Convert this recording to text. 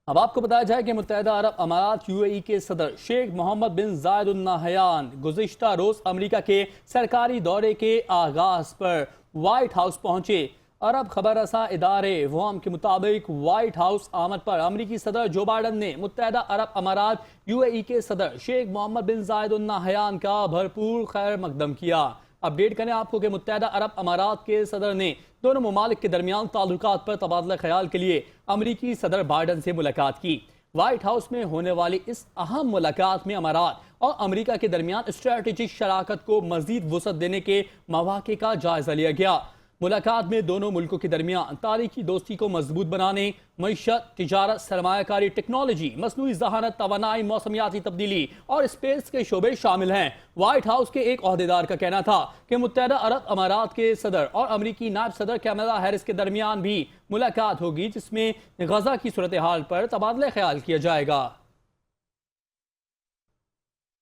اب آپ کو بتایا جائے کہ متحدہ عرب امارات UAE کے صدر شیخ محمد بن زائد ال نہیان گزشتہ روز امریکہ کے سرکاری دورے کے آغاز پر وائٹ ہاؤس پہنچے۔ عرب خبر رساں ادارے وام کے مطابق وائٹ ہاؤس آمد پر امریکی صدر جو بائیڈن نے متحدہ عرب امارات UAE کے صدر شیخ محمد بن زائد ال نہیان کا بھرپور خیر مقدم کیا۔ اپڈیٹ کریں آپ کو کہ متحدہ عرب امارات کے صدر نے دونوں ممالک کے درمیان تعلقات پر تبادلہ خیال کے لیے امریکی صدر بائیڈن سے ملاقات کی۔ وائٹ ہاؤس میں ہونے والی اس اہم ملاقات میں امارات اور امریکہ کے درمیان اسٹریٹجک شراکت کو مزید وسعت دینے کے مواقع کا جائزہ لیا گیا۔ ملاقات میں دونوں ملکوں کے درمیان تاریخی دوستی کو مضبوط بنانے، معیشت، تجارت، سرمایہ کاری، ٹیکنالوجی، مصنوعی ذہانت، توانائی، موسمیاتی تبدیلی اور اسپیس کے شعبے شامل ہیں۔ وائٹ ہاؤس کے ایک عہدیدار کا کہنا تھا کہ متحدہ عرب امارات کے صدر اور امریکی نائب صدر کیملا ہیرس کے درمیان بھی ملاقات ہوگی، جس میں غزہ کی صورتحال پر تبادلہ خیال کیا جائے گا۔